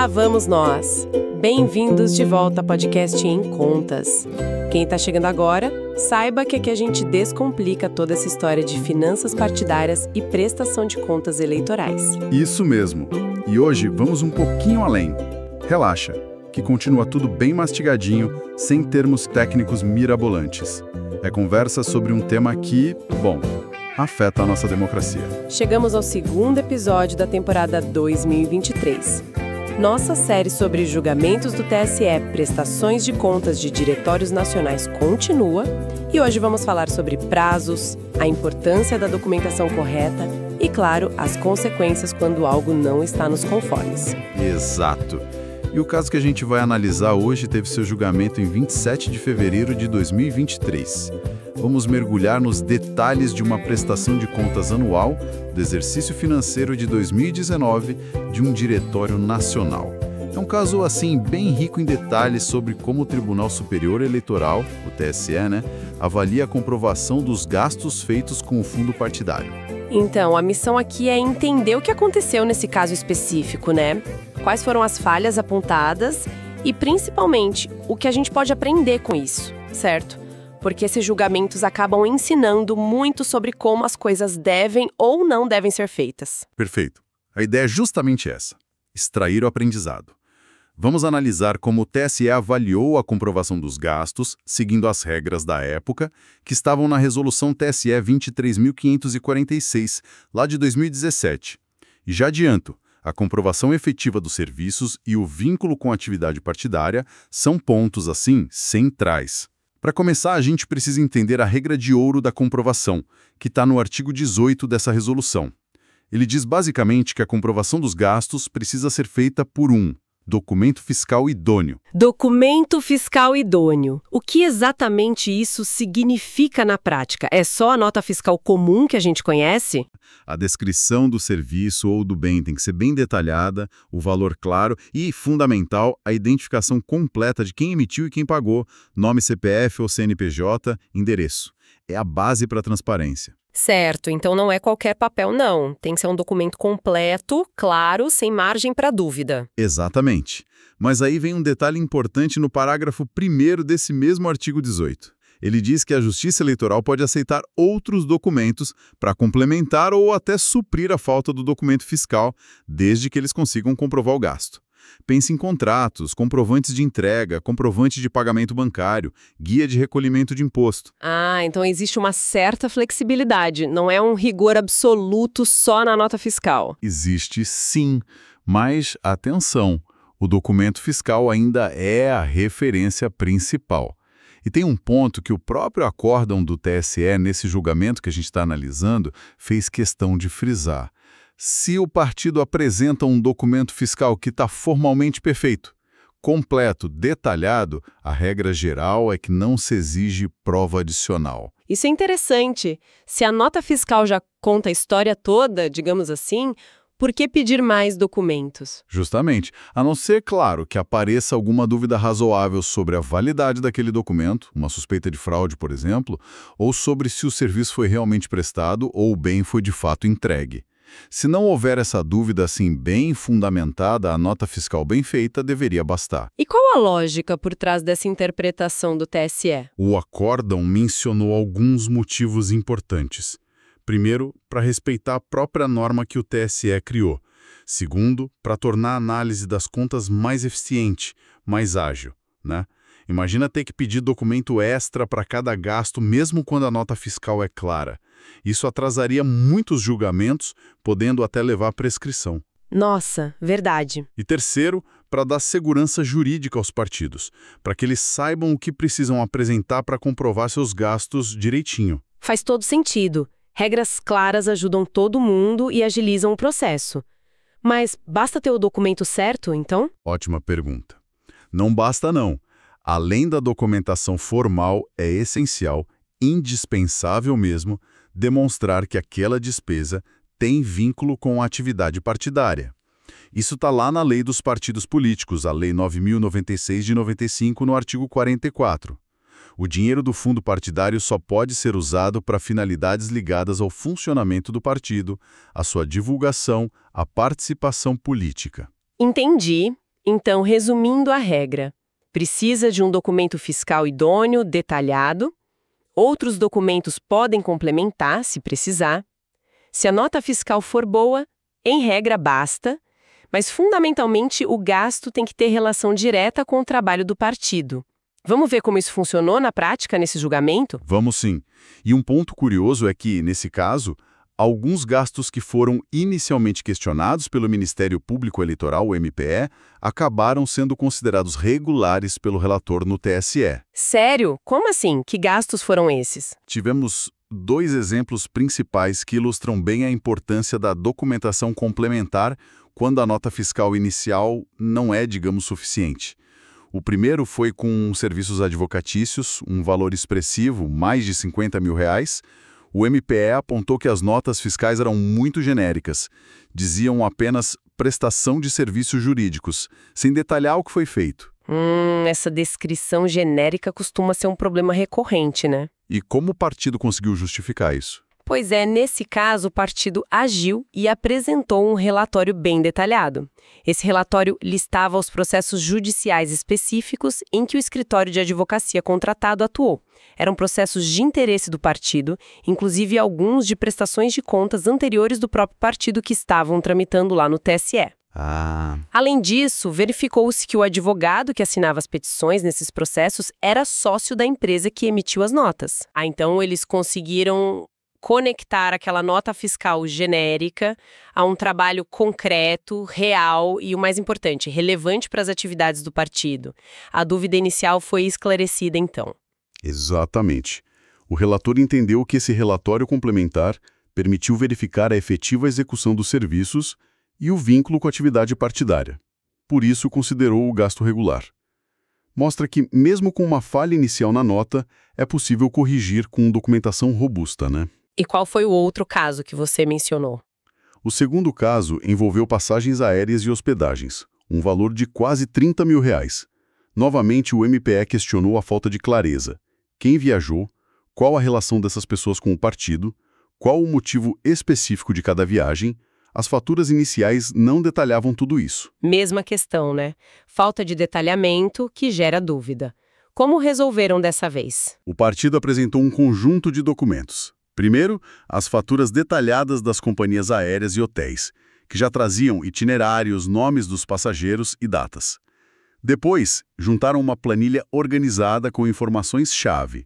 Lá vamos nós! Bem-vindos de volta ao podcast Em Contas. Quem está chegando agora, saiba que aqui a gente descomplica toda essa história de finanças partidárias e prestação de contas eleitorais. Isso mesmo. E hoje vamos um pouquinho além. Relaxa, que continua tudo bem mastigadinho, sem termos técnicos mirabolantes. É conversa sobre um tema que, bom, afeta a nossa democracia. Chegamos ao segundo episódio da temporada 2023. Nossa série sobre julgamentos do TSE, prestações de contas de diretórios nacionais continua e hoje vamos falar sobre prazos, a importância da documentação correta e, claro, as consequências quando algo não está nos conformes. Exato. E o caso que a gente vai analisar hoje teve seu julgamento em 27 de fevereiro de 2023. Vamos mergulhar nos detalhes de uma prestação de contas anual do exercício financeiro de 2019 de um diretório nacional. É um caso, assim, bem rico em detalhes sobre como o Tribunal Superior Eleitoral, o TSE, avalia a comprovação dos gastos feitos com o fundo partidário. Então, a missão aqui é entender o que aconteceu nesse caso específico, né? Quais foram as falhas apontadas e, principalmente, o que a gente pode aprender com isso, certo? Porque esses julgamentos acabam ensinando muito sobre como as coisas devem ou não devem ser feitas. Perfeito. A ideia é justamente essa: extrair o aprendizado. Vamos analisar como o TSE avaliou a comprovação dos gastos, seguindo as regras da época, que estavam na Resolução TSE 23.546, lá de 2017. E já adianto, a comprovação efetiva dos serviços e o vínculo com a atividade partidária são pontos, assim, centrais. Para começar, a gente precisa entender a regra de ouro da comprovação, que está no artigo 18 dessa resolução. Ele diz basicamente que a comprovação dos gastos precisa ser feita por um documento fiscal idôneo. Documento fiscal idôneo. O que exatamente isso significa na prática? É só a nota fiscal comum que a gente conhece? A descrição do serviço ou do bem tem que ser bem detalhada, o valor claro e, fundamental, a identificação completa de quem emitiu e quem pagou, nome CPF ou CNPJ, endereço. É a base para a transparência. Certo, então não é qualquer papel, não. Tem que ser um documento completo, claro, sem margem para dúvida. Exatamente. Mas aí vem um detalhe importante no parágrafo 1º desse mesmo artigo 18. Ele diz que a Justiça Eleitoral pode aceitar outros documentos para complementar ou até suprir a falta do documento fiscal, desde que eles consigam comprovar o gasto. Pense em contratos, comprovantes de entrega, comprovante de pagamento bancário, guia de recolhimento de imposto. Ah, então existe uma certa flexibilidade, não é um rigor absoluto só na nota fiscal. Existe sim, mas atenção, o documento fiscal ainda é a referência principal. E tem um ponto que o próprio acórdão do TSE, nesse julgamento que a gente está analisando, fez questão de frisar. Se o partido apresenta um documento fiscal que está formalmente perfeito, completo, detalhado, a regra geral é que não se exige prova adicional. Isso é interessante. Se a nota fiscal já conta a história toda, digamos assim, por que pedir mais documentos? Justamente, a não ser, claro, que apareça alguma dúvida razoável sobre a validade daquele documento, uma suspeita de fraude, por exemplo, ou sobre se o serviço foi realmente prestado ou o bem foi de fato entregue. Se não houver essa dúvida assim bem fundamentada, a nota fiscal bem feita deveria bastar. E qual a lógica por trás dessa interpretação do TSE? O acórdão mencionou alguns motivos importantes. Primeiro, para respeitar a própria norma que o TSE criou. Segundo, para tornar a análise das contas mais eficiente, mais ágil, Imagina ter que pedir documento extra para cada gasto, mesmo quando a nota fiscal é clara. Isso atrasaria muitos julgamentos, podendo até levar à prescrição. Nossa, verdade. E terceiro, para dar segurança jurídica aos partidos, para que eles saibam o que precisam apresentar para comprovar seus gastos direitinho. Faz todo sentido. Regras claras ajudam todo mundo e agilizam o processo. Mas basta ter o documento certo, então? Ótima pergunta. Não basta não. Além da documentação formal, é essencial, indispensável mesmo, demonstrar que aquela despesa tem vínculo com a atividade partidária. Isso está lá na Lei dos Partidos Políticos, a Lei 9.096 de 95, no artigo 44. O dinheiro do fundo partidário só pode ser usado para finalidades ligadas ao funcionamento do partido, à sua divulgação, à participação política. Entendi. Então, resumindo a regra, precisa de um documento fiscal idôneo, detalhado. Outros documentos podem complementar, se precisar. Se a nota fiscal for boa, em regra basta, mas fundamentalmente o gasto tem que ter relação direta com o trabalho do partido. Vamos ver como isso funcionou na prática nesse julgamento? Vamos sim. E um ponto curioso é que, nesse caso, alguns gastos que foram inicialmente questionados pelo Ministério Público Eleitoral, o MPE, acabaram sendo considerados regulares pelo relator no TSE. Sério? Como assim? Que gastos foram esses? Tivemos 2 exemplos principais que ilustram bem a importância da documentação complementar quando a nota fiscal inicial não é, digamos, suficiente. O primeiro foi com serviços advocatícios, um valor expressivo, mais de R$50 mil. O MPE apontou que as notas fiscais eram muito genéricas, diziam apenas prestação de serviços jurídicos, sem detalhar o que foi feito. Essa descrição genérica costuma ser um problema recorrente, né? E como o partido conseguiu justificar isso? Pois é, nesse caso, o partido agiu e apresentou um relatório bem detalhado. Esse relatório listava os processos judiciais específicos em que o escritório de advocacia contratado atuou. Eram processos de interesse do partido, inclusive alguns de prestações de contas anteriores do próprio partido que estavam tramitando lá no TSE. Além disso, verificou-se que o advogado que assinava as petições nesses processos era sócio da empresa que emitiu as notas. Então, eles conseguiram conectar aquela nota fiscal genérica a um trabalho concreto, real e, o mais importante, relevante para as atividades do partido. A dúvida inicial foi esclarecida, então. Exatamente. O relator entendeu que esse relatório complementar permitiu verificar a efetiva execução dos serviços e o vínculo com a atividade partidária. Por isso, considerou o gasto regular. Mostra que, mesmo com uma falha inicial na nota, é possível corrigir com documentação robusta, né? E qual foi o outro caso que você mencionou? O segundo caso envolveu passagens aéreas e hospedagens, um valor de quase R$30 mil. Novamente, o MPE questionou a falta de clareza. Quem viajou, qual a relação dessas pessoas com o partido, qual o motivo específico de cada viagem. As faturas iniciais não detalhavam tudo isso. Mesma questão, né? Falta de detalhamento que gera dúvida. Como resolveram dessa vez? O partido apresentou um conjunto de documentos. Primeiro, as faturas detalhadas das companhias aéreas e hotéis, que já traziam itinerários, nomes dos passageiros e datas. Depois, juntaram uma planilha organizada com informações-chave.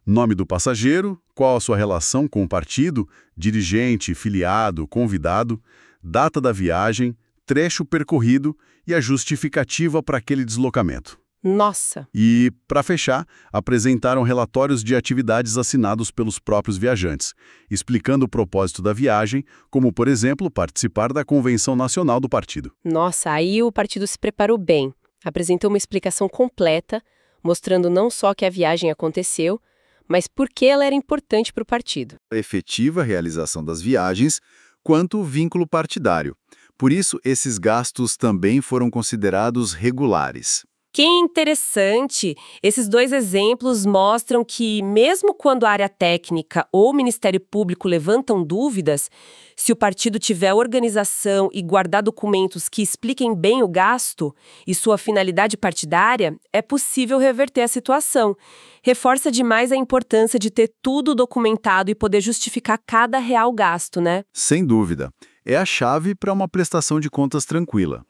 Nome do passageiro, qual a sua relação com o partido, dirigente, filiado, convidado, data da viagem, trecho percorrido e a justificativa para aquele deslocamento. Nossa! E, para fechar, apresentaram relatórios de atividades assinados pelos próprios viajantes, explicando o propósito da viagem, como, por exemplo, participar da Convenção Nacional do partido. Nossa, aí o partido se preparou bem. Apresentou uma explicação completa, mostrando não só que a viagem aconteceu, mas por que ela era importante para o partido. A efetiva realização das viagens, quanto o vínculo partidário. Por isso, esses gastos também foram considerados regulares. Que interessante! Esses 2 exemplos mostram que, mesmo quando a área técnica ou o Ministério Público levantam dúvidas, se o partido tiver organização e guardar documentos que expliquem bem o gasto e sua finalidade partidária, é possível reverter a situação. Reforça demais a importância de ter tudo documentado e poder justificar cada real gasto, né? Sem dúvida. É a chave para uma prestação de contas tranquila.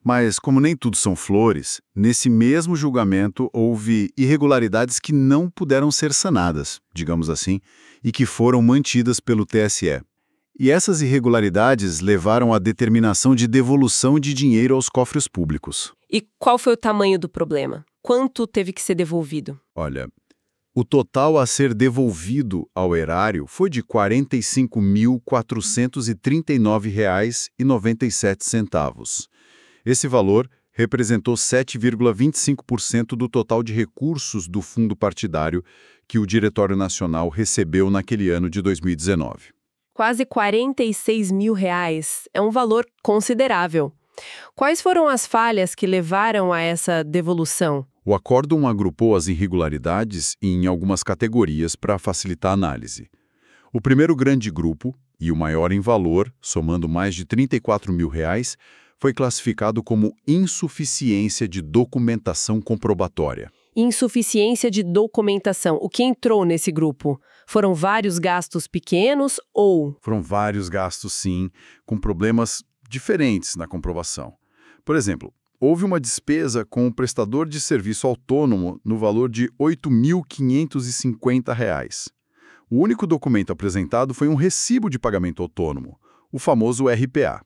Mas, como nem tudo são flores, nesse mesmo julgamento houve irregularidades que não puderam ser sanadas, digamos assim, e que foram mantidas pelo TSE. E essas irregularidades levaram à determinação de devolução de dinheiro aos cofres públicos. E qual foi o tamanho do problema? Quanto teve que ser devolvido? Olha, o total a ser devolvido ao erário foi de R$ 45.439,97. Esse valor representou 7,25% do total de recursos do fundo partidário que o Diretório Nacional recebeu naquele ano de 2019. Quase R$ 46 mil. É um valor considerável. Quais foram as falhas que levaram a essa devolução? O acórdão agrupou as irregularidades em algumas categorias para facilitar a análise. O primeiro grande grupo, e o maior em valor, somando mais de R$ 34 mil, foi classificado como insuficiência de documentação comprobatória. Insuficiência de documentação. O que entrou nesse grupo? Foram vários gastos pequenos ou... Foram vários gastos, sim, com problemas diferentes na comprovação. Por exemplo, houve uma despesa com o prestador de serviço autônomo no valor de R$ 8.550. O único documento apresentado foi um recibo de pagamento autônomo, o famoso RPA.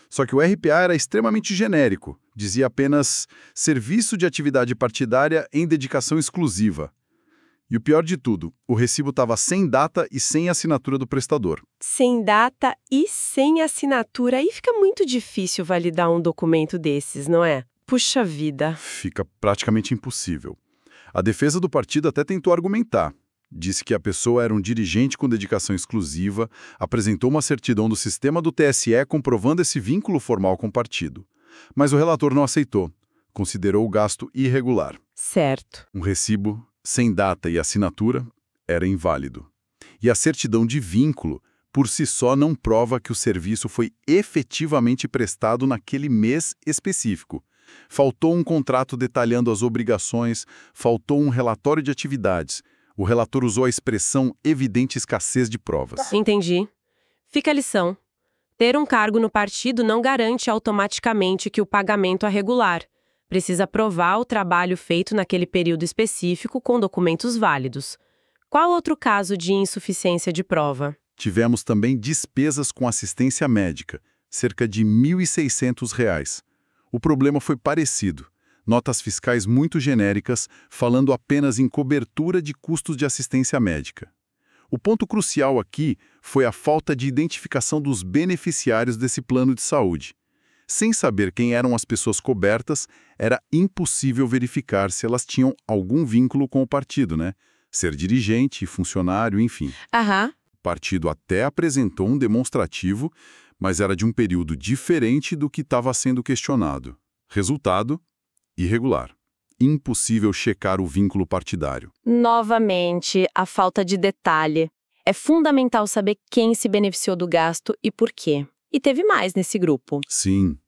Só que o RPA era extremamente genérico, dizia apenas Serviço de Atividade Partidária em Dedicação Exclusiva. E o pior de tudo, o recibo estava sem data e sem assinatura do prestador. Sem data e sem assinatura, aí fica muito difícil validar um documento desses, não é? Puxa vida. Fica praticamente impossível. A defesa do partido até tentou argumentar. Disse que a pessoa era um dirigente com dedicação exclusiva, apresentou uma certidão do sistema do TSE comprovando esse vínculo formal com o partido. Mas o relator não aceitou. Considerou o gasto irregular. Certo. Um recibo sem data e assinatura era inválido. E a certidão de vínculo, por si só, não prova que o serviço foi efetivamente prestado naquele mês específico. Faltou um contrato detalhando as obrigações, faltou um relatório de atividades. O relator usou a expressão evidente escassez de provas. Entendi. Fica a lição. Ter um cargo no partido não garante automaticamente que o pagamento é regular. Precisa provar o trabalho feito naquele período específico com documentos válidos. Qual outro caso de insuficiência de prova? Tivemos também despesas com assistência médica, cerca de R$ 1.600. O problema foi parecido. Notas fiscais muito genéricas, falando apenas em cobertura de custos de assistência médica. O ponto crucial aqui foi a falta de identificação dos beneficiários desse plano de saúde. Sem saber quem eram as pessoas cobertas, era impossível verificar se elas tinham algum vínculo com o partido, né? Ser dirigente, funcionário, enfim. Aham. O partido até apresentou um demonstrativo, mas era de um período diferente do que estava sendo questionado. Resultado: irregular. Impossível checar o vínculo partidário. Novamente, a falta de detalhe. É fundamental saber quem se beneficiou do gasto e por quê. E teve mais nesse grupo. Sim.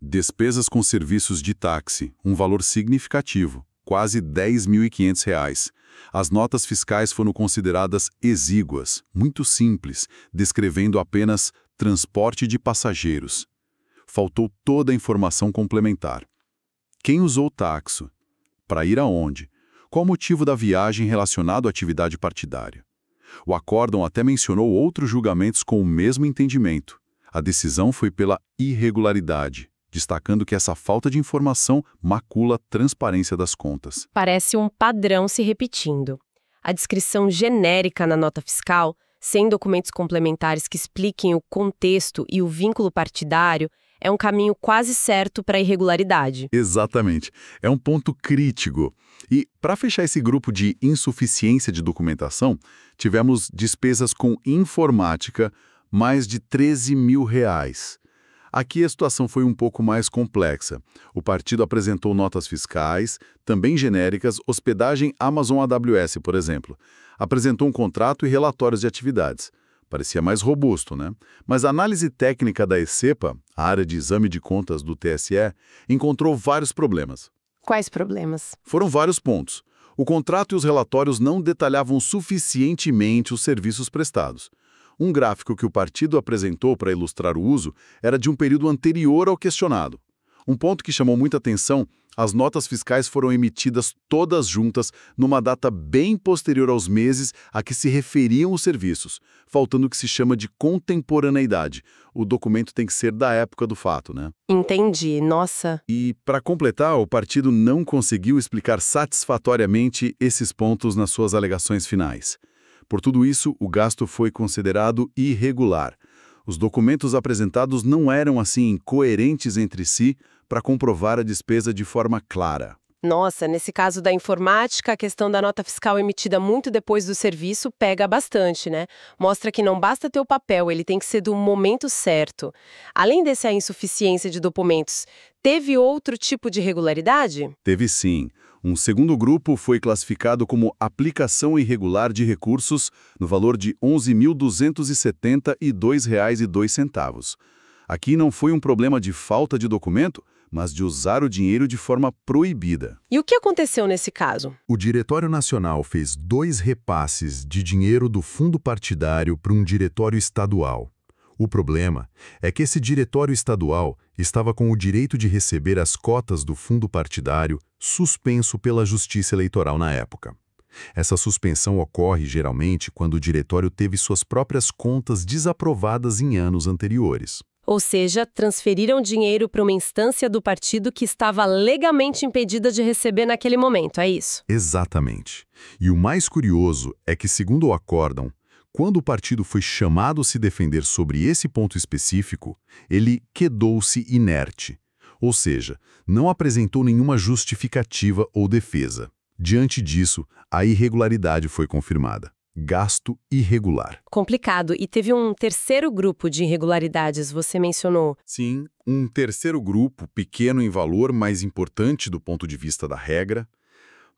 Despesas com serviços de táxi, um valor significativo, quase R$ 10.500. As notas fiscais foram consideradas exíguas, muito simples, descrevendo apenas transporte de passageiros. Faltou toda a informação complementar. Quem usou o táxi? Para ir aonde? Qual o motivo da viagem relacionado à atividade partidária? O acórdão até mencionou outros julgamentos com o mesmo entendimento. A decisão foi pela irregularidade, destacando que essa falta de informação macula a transparência das contas. Parece um padrão se repetindo. A descrição genérica na nota fiscal, sem documentos complementares que expliquem o contexto e o vínculo partidário, é um caminho quase certo para a irregularidade. Exatamente. É um ponto crítico. E, para fechar esse grupo de insuficiência de documentação, tivemos despesas com informática, mais de R$ 13.000. Aqui a situação foi um pouco mais complexa. O partido apresentou notas fiscais, também genéricas, hospedagem Amazon AWS, por exemplo. Apresentou um contrato e relatórios de atividades. Parecia mais robusto, né? Mas a análise técnica da ECEPA, a área de exame de contas do TSE, encontrou vários problemas. Quais problemas? Foram vários pontos. O contrato e os relatórios não detalhavam suficientemente os serviços prestados. Um gráfico que o partido apresentou para ilustrar o uso era de um período anterior ao questionado. Um ponto que chamou muita atenção: as notas fiscais foram emitidas todas juntas numa data bem posterior aos meses a que se referiam os serviços, faltando o que se chama de contemporaneidade. O documento tem que ser da época do fato, né? Entendi, nossa. E, para completar, o partido não conseguiu explicar satisfatoriamente esses pontos nas suas alegações finais. Por tudo isso, o gasto foi considerado irregular. Os documentos apresentados não eram, assim, coerentes entre si para comprovar a despesa de forma clara. Nossa, nesse caso da informática, a questão da nota fiscal emitida muito depois do serviço pega bastante, né? Mostra que não basta ter o papel, ele tem que ser do momento certo. Além dessa insuficiência de documentos, teve outro tipo de irregularidade? Teve sim. Um segundo grupo foi classificado como aplicação irregular de recursos no valor de R$ 11.272,02. Aqui não foi um problema de falta de documento, mas de usar o dinheiro de forma proibida. E o que aconteceu nesse caso? O Diretório Nacional fez 2 repasses de dinheiro do fundo partidário para um diretório estadual. O problema é que esse diretório estadual estava com o direito de receber as cotas do fundo partidário suspenso pela Justiça Eleitoral na época. Essa suspensão ocorre geralmente quando o diretório teve suas próprias contas desaprovadas em anos anteriores. Ou seja, transferiram dinheiro para uma instância do partido que estava legalmente impedida de receber naquele momento, é isso? Exatamente. E o mais curioso é que, segundo o acórdão, quando o partido foi chamado a se defender sobre esse ponto específico, ele quedou-se inerte. Ou seja, não apresentou nenhuma justificativa ou defesa. Diante disso, a irregularidade foi confirmada. Gasto irregular. Complicado. E teve um terceiro grupo de irregularidades, você mencionou. Sim, um terceiro grupo, pequeno em valor, mas importante do ponto de vista da regra.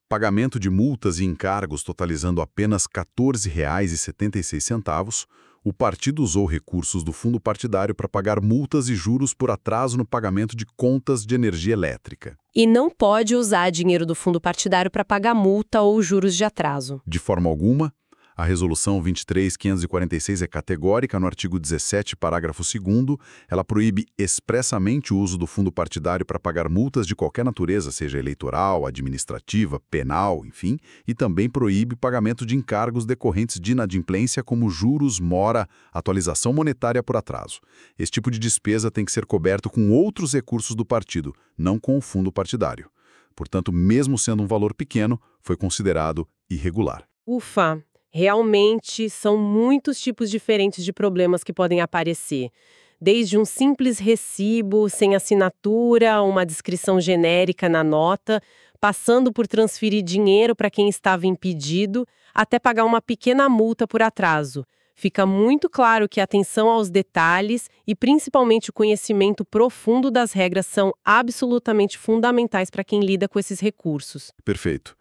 Pagamento de multas e encargos totalizando apenas R$ 14,76. O partido usou recursos do fundo partidário para pagar multas e juros por atraso no pagamento de contas de energia elétrica. E não pode usar dinheiro do fundo partidário para pagar multa ou juros de atraso. De forma alguma, a Resolução 23.546 é categórica no artigo 17, parágrafo 2º. Ela proíbe expressamente o uso do fundo partidário para pagar multas de qualquer natureza, seja eleitoral, administrativa, penal, enfim, e também proíbe pagamento de encargos decorrentes de inadimplência como juros, mora, atualização monetária por atraso. Esse tipo de despesa tem que ser coberto com outros recursos do partido, não com o fundo partidário. Portanto, mesmo sendo um valor pequeno, foi considerado irregular. Ufa! Realmente são muitos tipos diferentes de problemas que podem aparecer. Desde um simples recibo sem assinatura, uma descrição genérica na nota, passando por transferir dinheiro para quem estava impedido, até pagar uma pequena multa por atraso. Fica muito claro que a atenção aos detalhes e principalmente o conhecimento profundo das regras são absolutamente fundamentais para quem lida com esses recursos. Perfeito.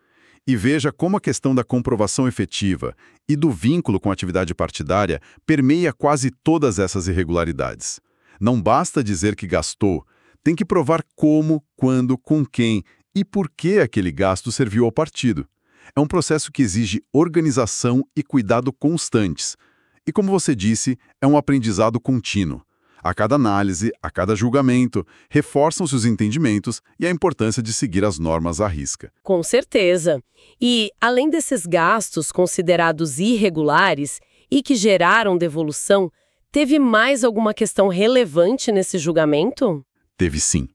E veja como a questão da comprovação efetiva e do vínculo com a atividade partidária permeia quase todas essas irregularidades. Não basta dizer que gastou, tem que provar como, quando, com quem e por que aquele gasto serviu ao partido. É um processo que exige organização e cuidado constantes. E como você disse, é um aprendizado contínuo. A cada análise, a cada julgamento, reforçam-se os entendimentos e a importância de seguir as normas à risca. Com certeza. E, além desses gastos considerados irregulares e que geraram devolução, teve mais alguma questão relevante nesse julgamento? Teve sim.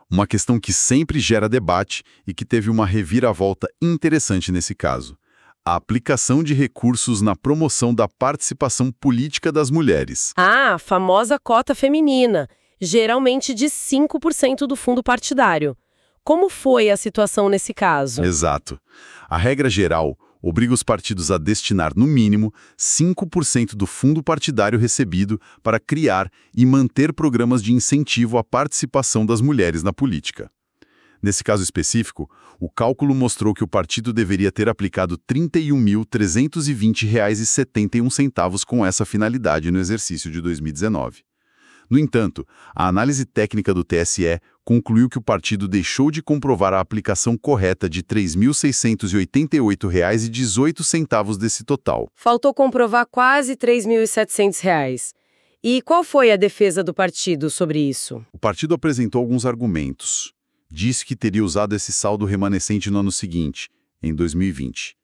Uma questão que sempre gera debate e que teve uma reviravolta interessante nesse caso. A aplicação de recursos na promoção da participação política das mulheres. Ah, a famosa cota feminina, geralmente de 5% do fundo partidário. Como foi a situação nesse caso? Exato. A regra geral obriga os partidos a destinar, no mínimo, 5% do fundo partidário recebido para criar e manter programas de incentivo à participação das mulheres na política. Nesse caso específico, o cálculo mostrou que o partido deveria ter aplicado R$ 31.320,71 com essa finalidade no exercício de 2019. No entanto, a análise técnica do TSE concluiu que o partido deixou de comprovar a aplicação correta de R$ 3.688,18 desse total. Faltou comprovar quase R$ 3.700. E qual foi a defesa do partido sobre isso? O partido apresentou alguns argumentos. Disse que teria usado esse saldo remanescente no ano seguinte, em 2020.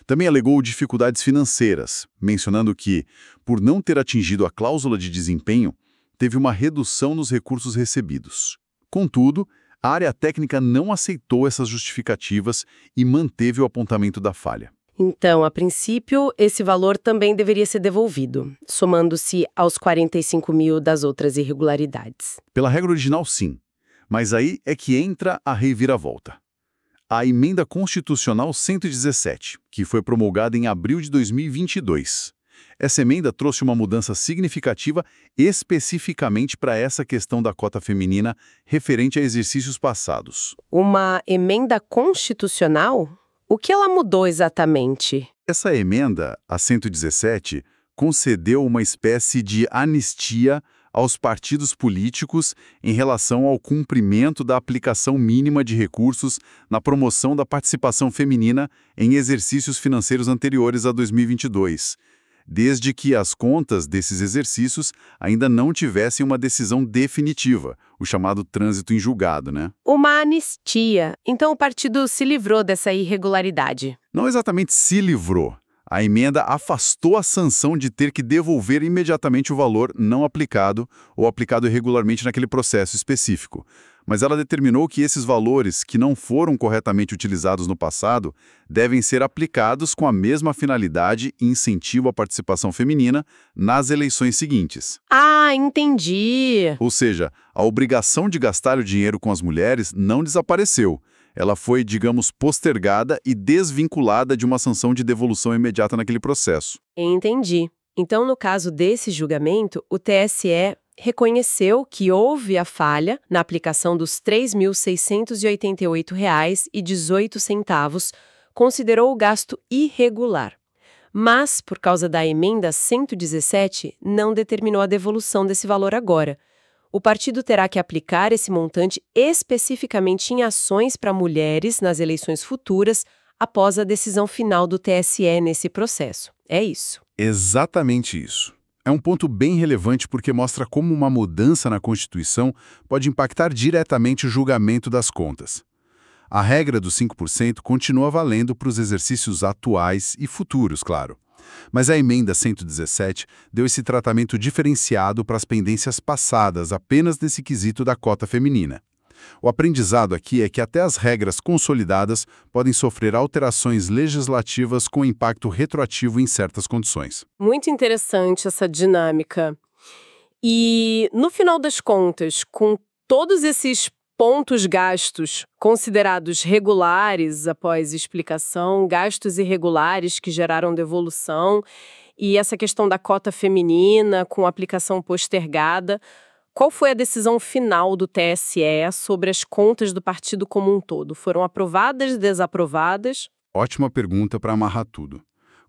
Também alegou dificuldades financeiras, mencionando que, por não ter atingido a cláusula de desempenho, teve uma redução nos recursos recebidos. Contudo, a área técnica não aceitou essas justificativas e manteve o apontamento da falha. Então, a princípio, esse valor também deveria ser devolvido, somando-se aos 45 mil das outras irregularidades. Pela regra original, sim. Mas aí é que entra a reviravolta. A Emenda Constitucional 117, que foi promulgada em abril de 2022. Essa emenda trouxe uma mudança significativa especificamente para essa questão da cota feminina referente a exercícios passados. Uma emenda constitucional? O que ela mudou exatamente? Essa emenda, a 117, concedeu uma espécie de anistia aos partidos políticos em relação ao cumprimento da aplicação mínima de recursos na promoção da participação feminina em exercícios financeiros anteriores a 2022, desde que as contas desses exercícios ainda não tivessem uma decisão definitiva, o chamado trânsito em julgado, né? Uma anistia. Então o partido se livrou dessa irregularidade. Não exatamente se livrou. A emenda afastou a sanção de ter que devolver imediatamente o valor não aplicado ou aplicado irregularmente naquele processo específico. Mas ela determinou que esses valores que não foram corretamente utilizados no passado devem ser aplicados com a mesma finalidade e incentivo à participação feminina nas eleições seguintes. Ah, entendi. Ou seja, a obrigação de gastar o dinheiro com as mulheres não desapareceu. Ela foi, digamos, postergada e desvinculada de uma sanção de devolução imediata naquele processo. Entendi. Então, no caso desse julgamento, o TSE reconheceu que houve a falha na aplicação dos R$ 3.688,18, considerou o gasto irregular. Mas, por causa da emenda 117, não determinou a devolução desse valor agora. O partido terá que aplicar esse montante especificamente em ações para mulheres nas eleições futuras após a decisão final do TSE nesse processo. É isso. Exatamente isso. É um ponto bem relevante porque mostra como uma mudança na Constituição pode impactar diretamente o julgamento das contas. A regra dos 5% continua valendo para os exercícios atuais e futuros, claro. Mas a emenda 117 deu esse tratamento diferenciado para as pendências passadas apenas nesse quesito da cota feminina. O aprendizado aqui é que até as regras consolidadas podem sofrer alterações legislativas com impacto retroativo em certas condições. Muito interessante essa dinâmica. E, no final das contas, com todos esses pontos gastos considerados regulares após explicação, gastos irregulares que geraram devolução e essa questão da cota feminina com aplicação postergada, qual foi a decisão final do TSE sobre as contas do partido como um todo? Foram aprovadas, desaprovadas? Ótima pergunta para amarrar tudo.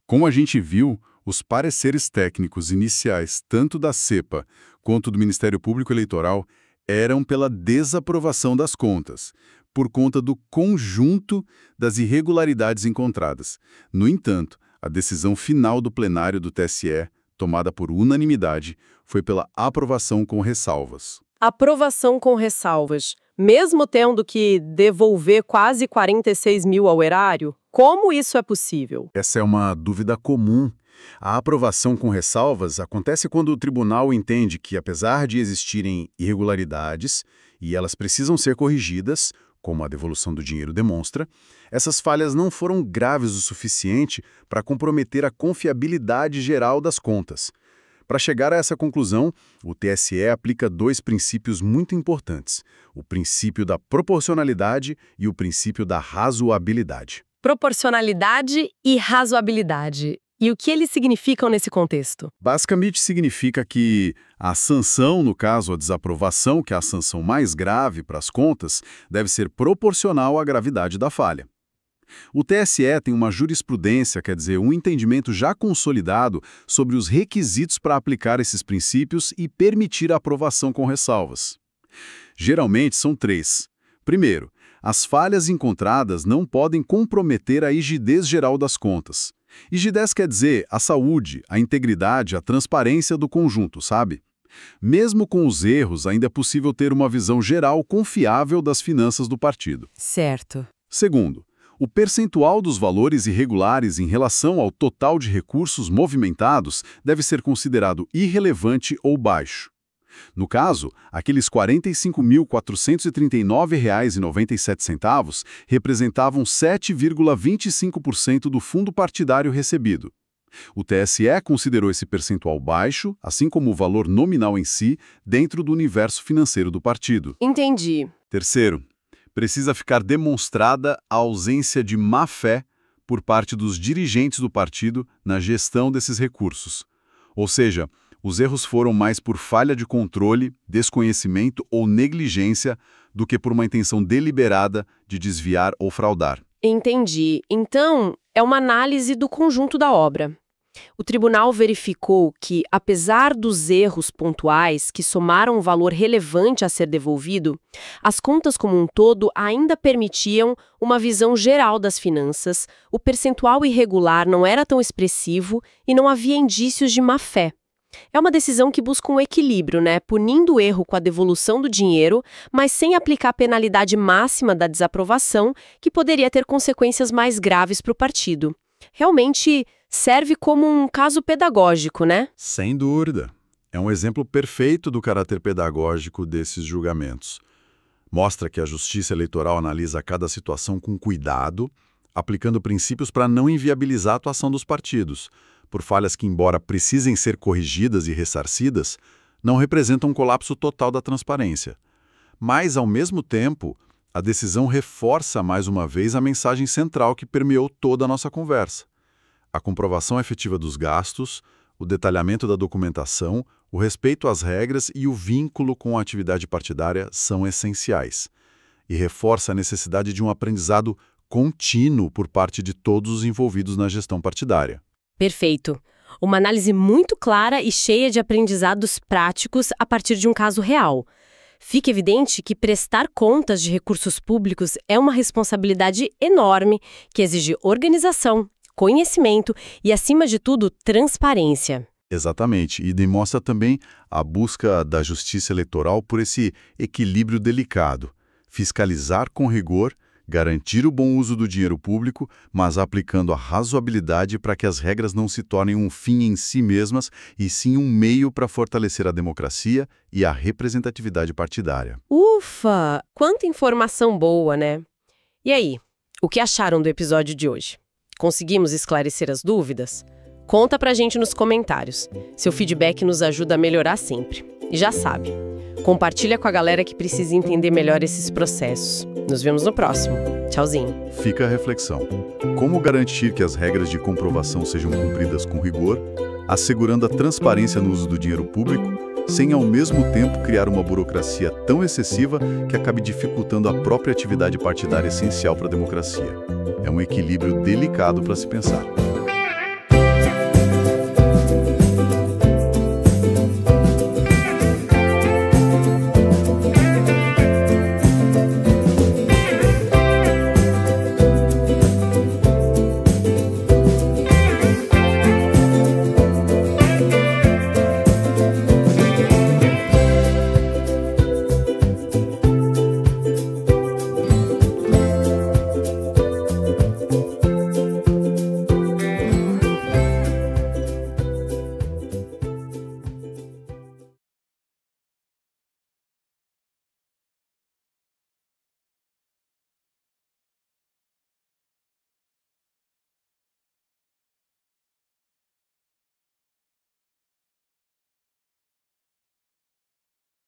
Como a gente viu, os pareceres técnicos iniciais, tanto da CEPA quanto do Ministério Público Eleitoral, eram pela desaprovação das contas, por conta do conjunto das irregularidades encontradas. No entanto, a decisão final do plenário do TSE, tomada por unanimidade, foi pela aprovação com ressalvas. Aprovação com ressalvas. Mesmo tendo que devolver quase 46 mil ao erário? Como isso é possível? Essa é uma dúvida comum. A aprovação com ressalvas acontece quando o tribunal entende que, apesar de existirem irregularidades, e elas precisam ser corrigidas, como a devolução do dinheiro demonstra, essas falhas não foram graves o suficiente para comprometer a confiabilidade geral das contas. Para chegar a essa conclusão, o TSE aplica dois princípios muito importantes: o princípio da proporcionalidade e o princípio da razoabilidade. Proporcionalidade e razoabilidade. E o que eles significam nesse contexto? Basicamente significa que a sanção, no caso a desaprovação, que é a sanção mais grave para as contas, deve ser proporcional à gravidade da falha. O TSE tem uma jurisprudência, quer dizer, um entendimento já consolidado sobre os requisitos para aplicar esses princípios e permitir a aprovação com ressalvas. Geralmente são três. Primeiro, as falhas encontradas não podem comprometer a rigidez geral das contas. Rigidez quer dizer a saúde, a integridade, a transparência do conjunto, sabe? Mesmo com os erros, ainda é possível ter uma visão geral confiável das finanças do partido. Certo. Segundo, o percentual dos valores irregulares em relação ao total de recursos movimentados deve ser considerado irrelevante ou baixo. No caso, aqueles R$ 45.439,97 representavam 7,25% do fundo partidário recebido. O TSE considerou esse percentual baixo, assim como o valor nominal em si, dentro do universo financeiro do partido. Entendi. Terceiro, precisa ficar demonstrada a ausência de má-fé por parte dos dirigentes do partido na gestão desses recursos. Ou seja, os erros foram mais por falha de controle, desconhecimento ou negligência do que por uma intenção deliberada de desviar ou fraudar. Entendi. Então, é uma análise do conjunto da obra. O tribunal verificou que, apesar dos erros pontuais que somaram um valor relevante a ser devolvido, as contas como um todo ainda permitiam uma visão geral das finanças, o percentual irregular não era tão expressivo e não havia indícios de má-fé. É uma decisão que busca um equilíbrio, né? Punindo o erro com a devolução do dinheiro, mas sem aplicar a penalidade máxima da desaprovação, que poderia ter consequências mais graves para o partido. Realmente serve como um caso pedagógico, né? Sem dúvida. É um exemplo perfeito do caráter pedagógico desses julgamentos. Mostra que a Justiça Eleitoral analisa cada situação com cuidado, aplicando princípios para não inviabilizar a atuação dos partidos, por falhas que, embora precisem ser corrigidas e ressarcidas, não representam um colapso total da transparência. Mas, ao mesmo tempo, a decisão reforça mais uma vez a mensagem central que permeou toda a nossa conversa. A comprovação efetiva dos gastos, o detalhamento da documentação, o respeito às regras e o vínculo com a atividade partidária são essenciais. E reforça a necessidade de um aprendizado contínuo por parte de todos os envolvidos na gestão partidária. Perfeito. Uma análise muito clara e cheia de aprendizados práticos a partir de um caso real. Fica evidente que prestar contas de recursos públicos é uma responsabilidade enorme que exige organização, conhecimento e, acima de tudo, transparência. Exatamente, e demonstra também a busca da justiça eleitoral por esse equilíbrio delicado. Fiscalizar com rigor, garantir o bom uso do dinheiro público, mas aplicando a razoabilidade para que as regras não se tornem um fim em si mesmas, e sim um meio para fortalecer a democracia e a representatividade partidária. Ufa! Quanta informação boa, né? E aí, o que acharam do episódio de hoje? Conseguimos esclarecer as dúvidas? Conta pra gente nos comentários. Seu feedback nos ajuda a melhorar sempre. E já sabe, compartilha com a galera que precisa entender melhor esses processos. Nos vemos no próximo. Tchauzinho. Fica a reflexão. Como garantir que as regras de comprovação sejam cumpridas com rigor, assegurando a transparência no uso do dinheiro público, sem ao mesmo tempo criar uma burocracia tão excessiva que acabe dificultando a própria atividade partidária essencial para a democracia? É um equilíbrio delicado para se pensar.